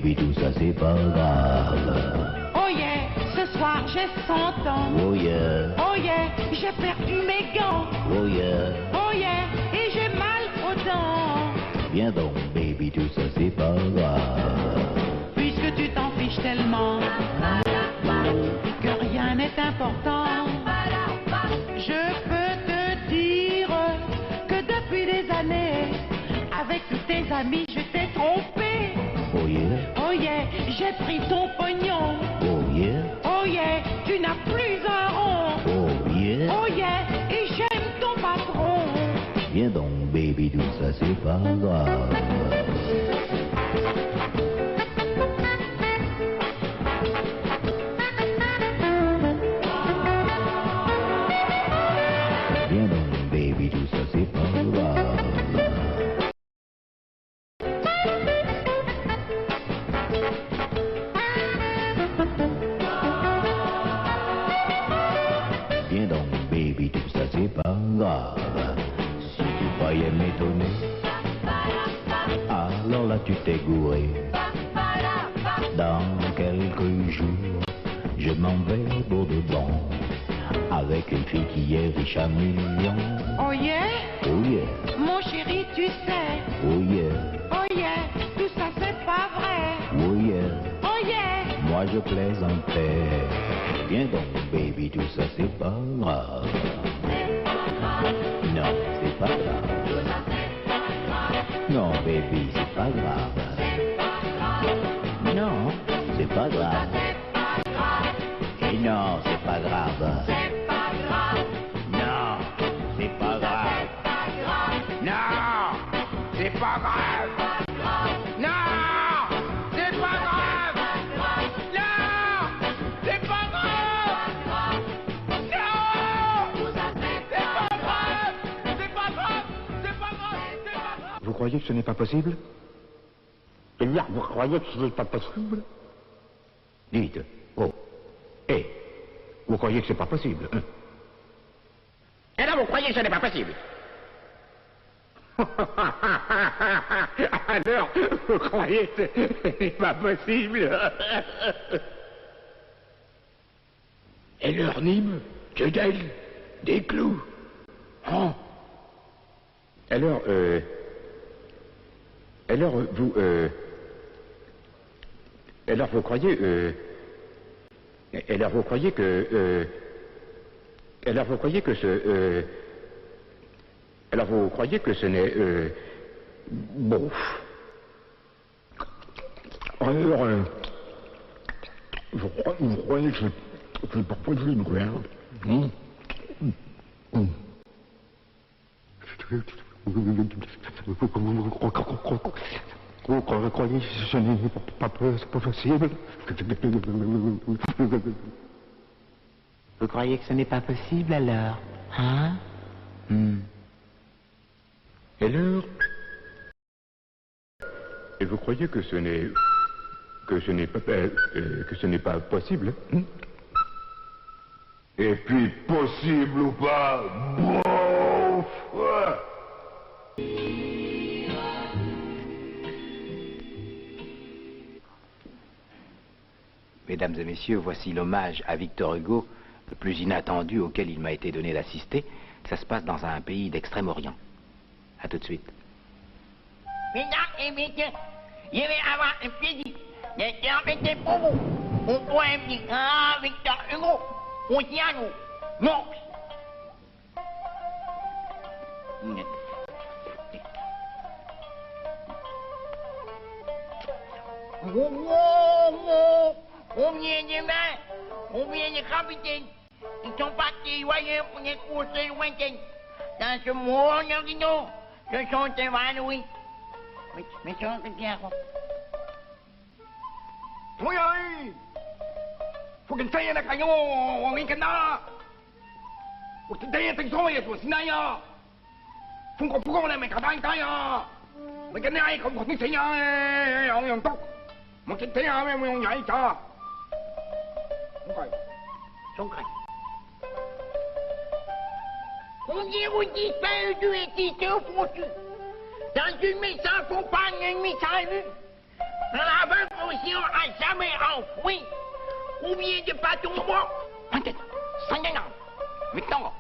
baby, tout ça c'est pas grave. Oh yeah, ce soir j'ai 100 ans. Oh yeah, Oh yeah, j'ai perdu mes gants. oh yeah. Oh yeah, et j'ai mal aux dents. Viens donc, baby, tout ça c'est pas grave. Puisque tu t'en fiches tellement que rien n'est important, je peux te dire que depuis des années, avec tous tes amis, je t'ai trompé. Oh yeah, Oh yeah, j'ai pris ton pognon. oh yeah, Oh yeah, tu n'as plus un rond. oh yeah. Oh yeah, et j'aime ton patron. Viens donc, baby, tout ça c'est pas grave. Viens donc, baby, tout ça c'est pas grave. Viens donc, baby, tout ça c'est pas grave. Si tu croyais m'étonner, alors là tu t'es gouré. Dans quelques jours, je m'en vais pour de bon, avec une fille qui est riche à millions. Oh yeah, Oh yeah, mon chéri, tu sais. oh yeah, Oh yeah, tout ça c'est pas vrai. oh yeah. Oh yeah, Moi je plaisantais. Viens donc, baby, tout ça c'est pas grave. Non, c'est pas grave. Non, baby, c'est pas grave. Non, c'est pas grave. Et non, c'est pas grave. Non, c'est pas grave. Non, c'est pas grave. Non, c'est pas grave. Non, c'est pas grave. Non, c'est pas grave. C'est pas grave. C'est pas grave. C'est pas grave. Vous croyez que ce n'est pas possible? Eh bien, vous croyez que ce n'est pas possible? Dites. Oh. Eh. Vous croyez que c'est pas possible, hein? Et là, vous croyez que ce n'est pas possible? Alors, vous croyez que ce n'est pas possible? Et leur Nîmes, que d'elle, des clous. Oh. Alors, vous, alors vous croyez, alors vous croyez que, alors vous croyez que ce, alors vous croyez que ce n'est, bon. Alors, vous croyez que c'est pas possible, quoi, hein? Vous croyez que ce n'est pas possible? Vous croyez que ce n'est pas possible alors? Hein? Et alors? Et vous croyez que ce n'est pas possible, hein? Et puis, possible ou pas, bof! Mesdames et messieurs, voici l'hommage à Victor Hugo, le plus inattendu auquel il m'a été donné d'assister. Ça se passe dans un pays d'Extrême-Orient. À tout de suite. Mesdames et messieurs, je vais avoir un plaisir d'interpréter pour vous au poème du grand Victor Hugo, Oceano, Mox. Combien de mains, combien de capitaines, ils sont partis joyeux pour des courses lointaines. Dans ce monde rideau, se sont évanouis. Mais ça, c'est bien. Thôi ơi! Phụ cảnh xe là cảnh ô, mình cảnh đó! Phụ cảnh xe thành xôi à, phụ xin này à! Phụ có này mình cả đánh tay à! Mình cảnh này không có thích xe à, ông tóc! Mà cảnh xe à, mình nhảy cho! Son cảnh. Combien vous disparu du éditeur foutu? Dans une mise en compagne, une mise en vue. Dans la banque, l'océan à jamais enfoui. Ou bien de pas ton droit. Peut-être. Ça n'y en a. Mais non.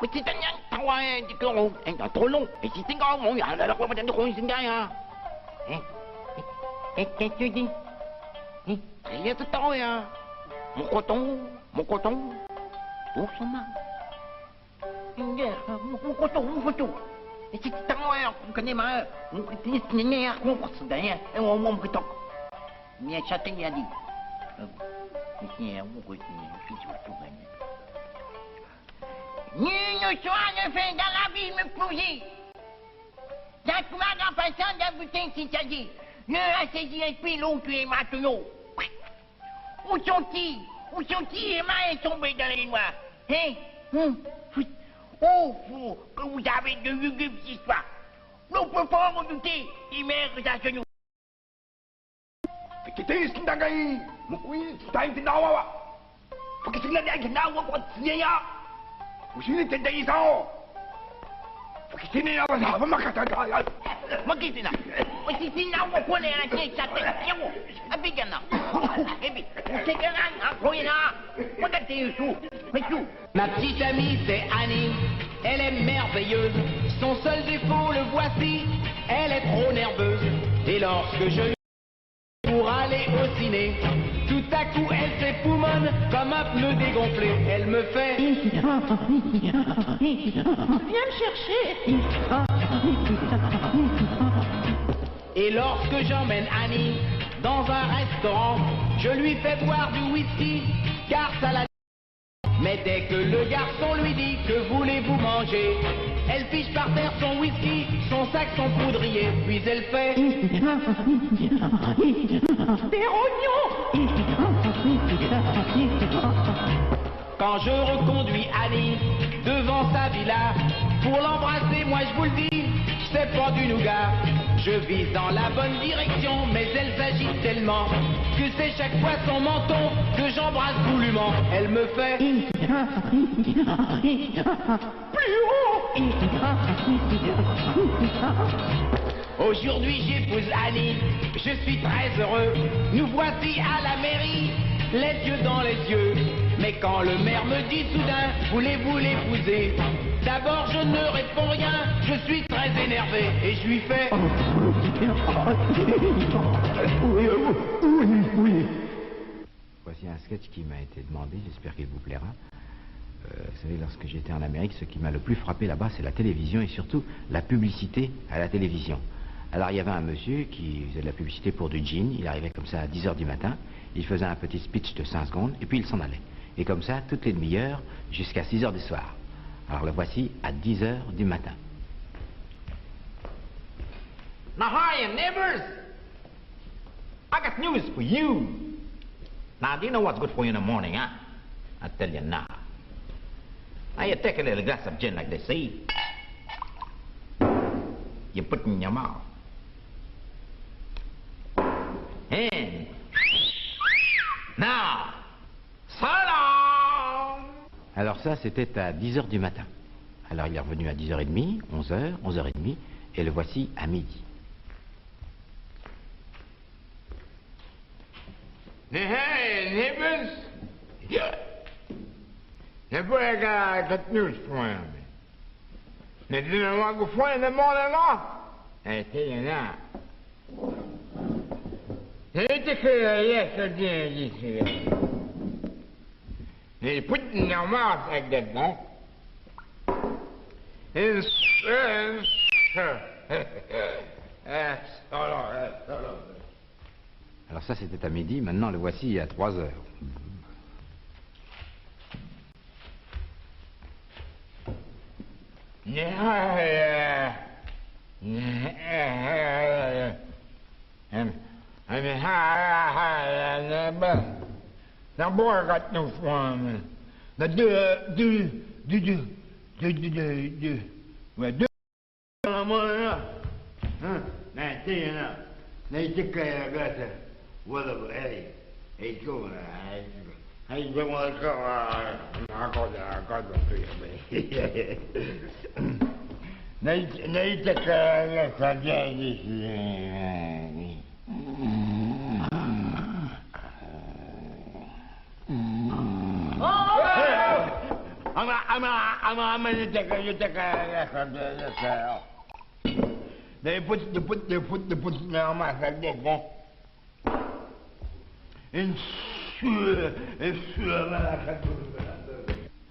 Mais c'est un yan, t'as un petit clon. Trop long. Et si t'es grand, mon gars, alors on va t'en trouver une gagne. Qu'est-ce que tu dis? Rien de temps, hein. Mon coton. Où sont ma? Mon coton. Et si t'es un on connaît ma. On connaît ce n'est rien, on pense derrière. Et on m'en coton. Bien châtain, il a dit. Nous sommes faits dans la vie, me plonger. Dans tout ma façon d'abuter, c'est-à-dire, le assaisir esprit l'autre et maintenant. Où sont-ils et ma est tombé dans les noirs? Hein? Oh, fou, que vous avez de lugubres histoires. Nous pouvons pas redouter, il mène à genoux. Kita sebenarnya mungkin time tinawa. Pakai sila dia tinawa kuat senyaya. Mesti tendai sao. Pakai sini apa apa makata dia. Makin nak. Mesti tinawa kuat yang ni cakap. Yang abi kena. Abi, sekarang aku ina. Mana tisu? Metu. Ma petite amie, c'est Annie. Elle est merveilleuse. Son seul défaut, le voici. Elle est trop nerveuse. Et lorsque je pour aller au ciné, tout à coup elle s'époumonne comme un pneu dégonflé. Elle me fait viens me chercher. Et lorsque j'emmène Annie dans un restaurant, je lui fais boire du whisky car ça la. Mais dès que le garçon lui dit que voulez-vous manger, elle fiche par terre son whisky, son sac, son poudrier, puis elle fait des rognons. Quand je reconduis Annie devant sa villa pour l'embrasser, moi je vous le dis, c'est pas du nougat. Je vise dans la bonne direction, mais elle s'agite tellement que c'est chaque fois son menton que j'embrasse goulûment. Elle me fait plus haut. Aujourd'hui j'épouse Annie, je suis très heureux. Nous voici à la mairie, les yeux dans les yeux. Mais quand le maire me dit soudain, voulez-vous l'épouser? D'abord je ne réponds rien, je suis très énervé et je lui fais oui. Voici un sketch qui m'a été demandé, j'espère qu'il vous plaira. Vous savez, lorsque j'étais en Amérique, ce qui m'a le plus frappé là-bas, c'est la télévision et surtout la publicité à la télévision. Alors il y avait un monsieur qui faisait de la publicité pour du gin, il arrivait comme ça à 10h du matin, il faisait un petit speech de 5 secondes et puis il s'en allait. Et comme ça, toutes les demi-heures, jusqu'à 6h du soir. Alors le voici à 10h du matin. Now, hi, neighbors. I got news for you. Now, do you know what's good for you in the morning, huh? I'll tell you now. Now, you take a little glass of gin like they say. You put it in your mouth. And now, so long. Alors ça, c'était à 10h du matin. Alors il est revenu à 10h30, 11h, 11h30, et le voici à midi. Hey, neighbors. The boy I got news for him. They didn't want to go fly in the morning off. I tell you now. They take care of yesterday, this year. They put it in their mouth like that, no? Alors ça c'était à midi, maintenant le voici à 3h. The boy got no fun.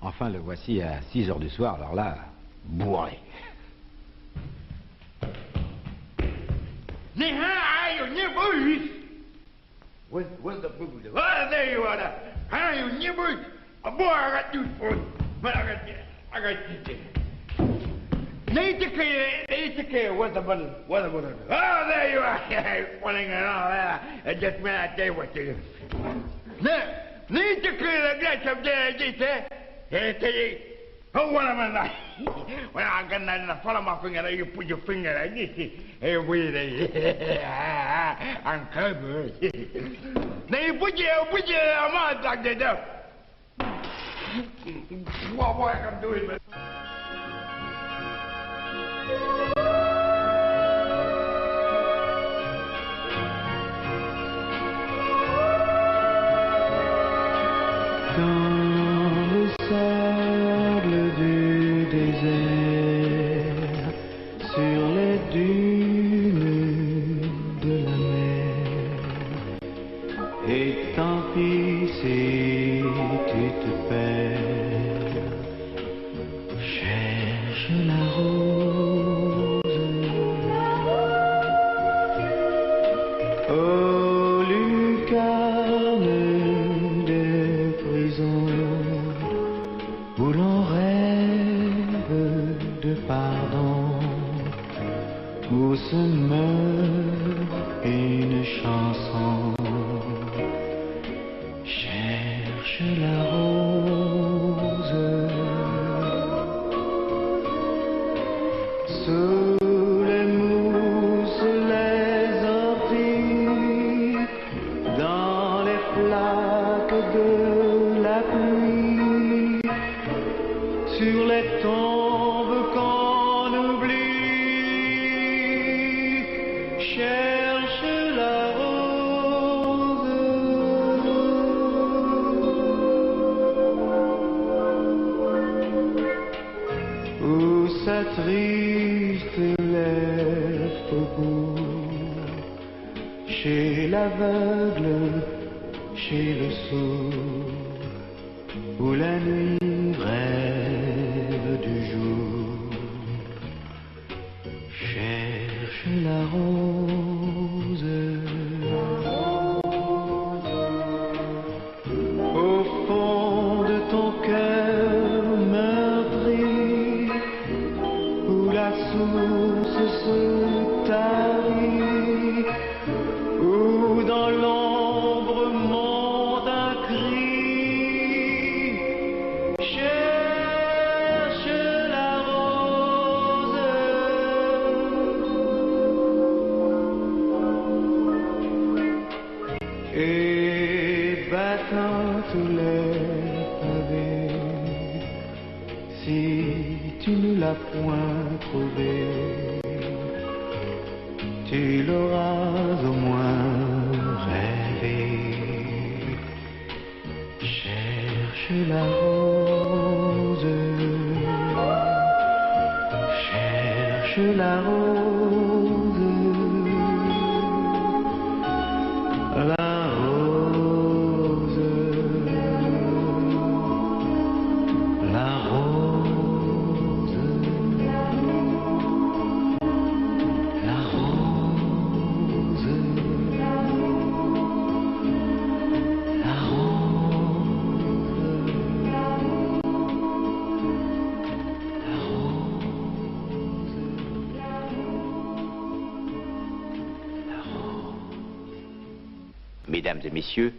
Enfin, le voici à 6 heures du soir, alors là, bourré. Where's the booby? Oh, there you are. How you nibbers? Oh, boy, I got news for you. But I got you. Nature care. What's the button? Oh, there you are. Running and all that. I just meant I tell you what to do. Now, nature care, the glass up there, I just said. Hey, tell you. Oh, what am I like? When I got that in the front of my finger, you put your finger like this. Every day. I'm covered. Now you put your mouth like that. What I can do it, man. Dans le sable du désert, sur les dunes de la mer, et tant pis si tu te perds, cherche la rose. Oh, lucarne des prisons, où l'on rêve de pardon, où se meurt une chanson. Cherche la rose. Sous les mousses, les orties, dans les flaques de la pluie, sur les tombes qu'on oublie, cherche la rose. Où sa triste lèvre au bout, chez l'aveugle, chez le sourd, où la nuit rêve du jour, cherche la rose. Au fond de ton cœur meurtri, où la source se tarit, où dans l'ombre monte un cri, cherche la rose. Et battant tous les pavés, si tu ne l'as point trouvé, tu l'auras au moins rêvé. Cherche la rose. Cherche la rose. La rose. La rose. La rose. La Mesdames et messieurs,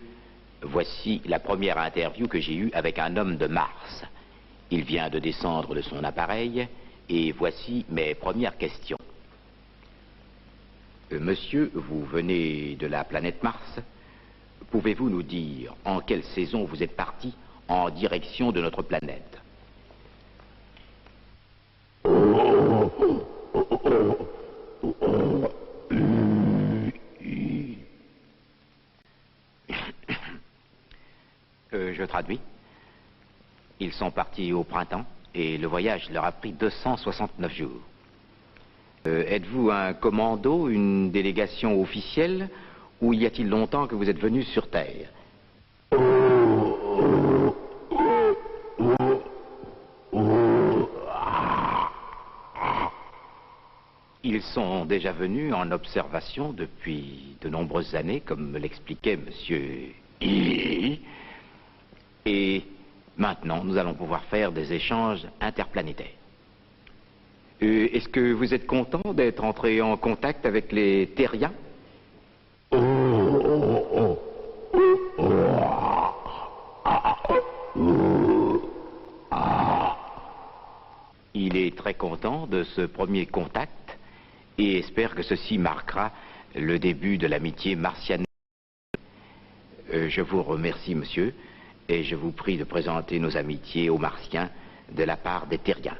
voici la première interview que j'ai eue avec un homme de Mars. Il vient de descendre de son appareil et voici mes premières questions. Monsieur, vous venez de la planète Mars. Pouvez-vous nous dire en quelle saison vous êtes parti en direction de notre planète? Je traduis. Il Ils sont partis au printemps et le voyage leur a pris 269 jours. Êtes-vous un commando, une délégation officielle, ou y a-t-il longtemps que vous êtes venu sur Terre? Ils sont déjà venus en observation depuis de nombreuses années, comme me l'expliquait Monsieur I. Et maintenant, nous allons pouvoir faire des échanges interplanétaires. Est-ce que vous êtes content d'être entré en contact avec les terriens? Il est très content de ce premier contact et espère que ceci marquera le début de l'amitié martienne. Je vous remercie, monsieur, et je vous prie de présenter nos amitiés aux Martiens de la part des Terriens.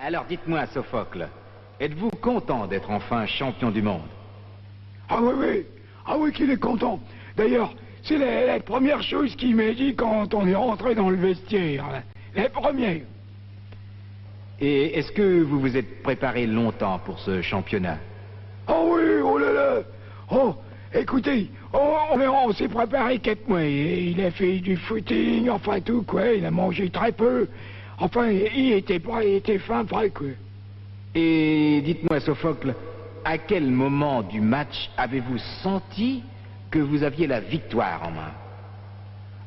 Alors dites-moi, Sophocle, êtes-vous content d'être enfin champion du monde? Ah oui, qu'il est content. D'ailleurs, c'est la première chose qu'il m'a dit quand on est rentré dans le vestiaire. La première. Et est-ce que vous vous êtes préparé longtemps pour ce championnat? Oh oui, oh là là. Oh, écoutez, on s'est préparé 4 mois. Il a fait du footing, enfin tout, quoi. Il a mangé très peu. Enfin, il était prêt, il était fin prêt, quoi. Et dites-moi, Sophocle, à quel moment du match avez-vous senti que vous aviez la victoire en main?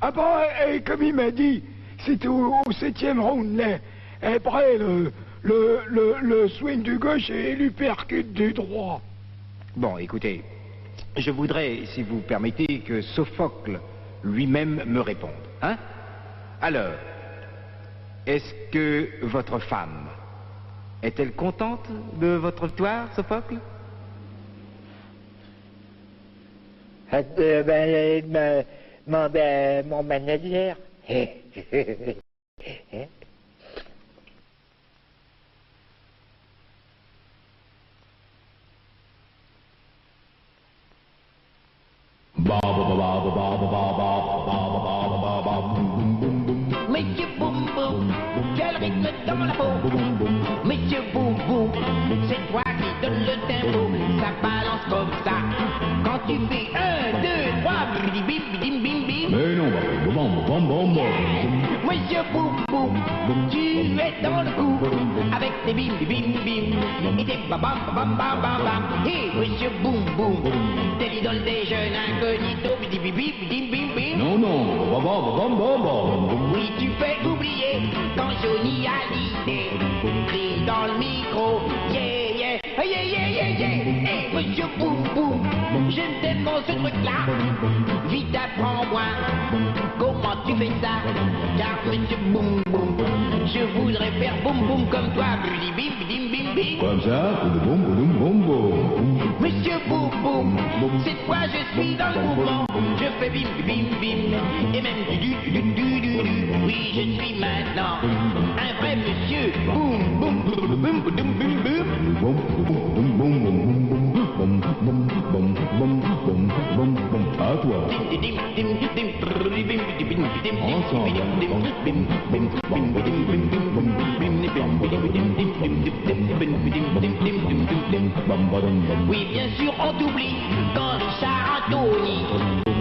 Ah ben, comme il m'a dit, c'était au 7e round, là. Après, le swing du gauche et l'uppercut du droit. Bon, écoutez, je voudrais, si vous permettez, que Sophocle lui-même me réponde. Hein? Alors, est-ce que votre femme est-elle contente de votre victoire, Sophocle? Mon manager. Monsieur Boum Boum, quel rythme dans la peau. Monsieur Boum Boum, c'est toi qui donne le tempo. Ça balance comme ça. Quand tu fais 1, 2, 3, bim bim bim bim bim. Mais non, Monsieur Boum Boum, tu es dans le coup avec tes bim bim bim et tes bam bam bam bam bam bam. Hey Monsieur Boum Boum, t'es l'idole des jeunes incognito. Bim bim bim bim bim. non, Oui, tu fais oublier quand Johnny a l'idée. Crie dans le micro, yeah, yeah, yeah, yeah, yeah, yeah. Hey, Monsieur Boum Boum, j'aime tellement ce truc-là. Vite, apprends-moi comment tu fais ça. Car Monsieur Boum Boum, je voudrais faire boum boum comme toi. Bim bim bim bim bim. comme ça, boum. Monsieur Boum Boum, cette fois je suis dans le mouvement. Je fais bim bim bim et même du. Oui, je suis maintenant un vrai monsieur. Boum boum boum boum boum boum. À toi. Oui, bien sûr, on t'oublie quand Richard Anthony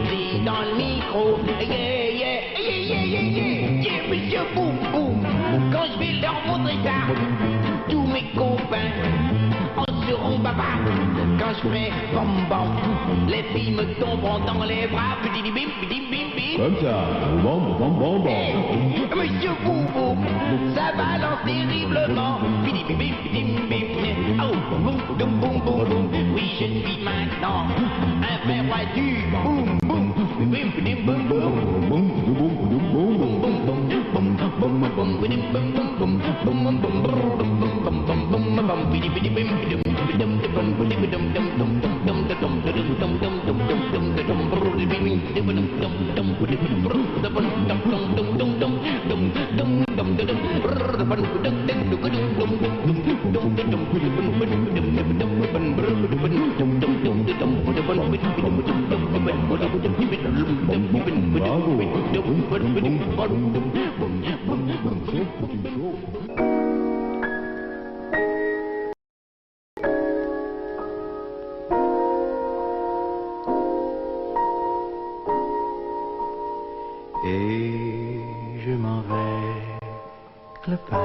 crie dans le micro. Yeah, Monsieur Boum Boum. Quand je vais leur montrer ça, tous mes copains en seront bavards. Quand je ferai bam bam, les filles me tomberont dans les bras. Bim bim bim. Comme ça, bon. Monsieur Boum Boum, ça balance terriblement. Bim bim. Oh, boum boum. Oui, je suis maintenant un vrai roi du boum boum. Bim boum. Et je m'en vais, clopin,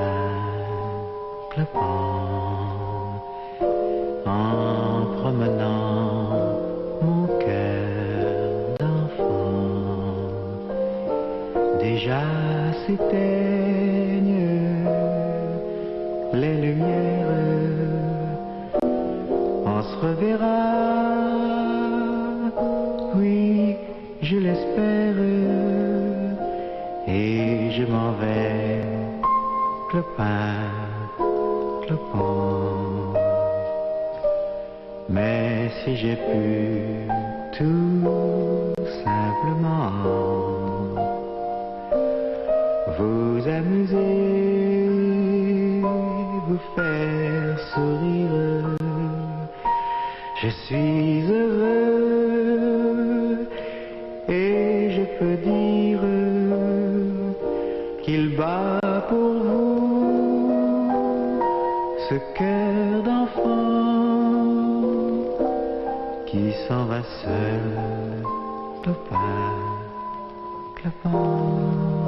clopin, en promenant mon cœur d'enfant. Déjà s'éteignent les lumières, on se reverra, oui, je l'espère. Et je m'en vais, clopin, clopin. Mais si j'ai pu tout simplement vous amuser, vous faire sourire, je suis heureux et je peux dire qu'il bat pour vous ce cœur d'enfant qui s'en va seul, clopin, clopin.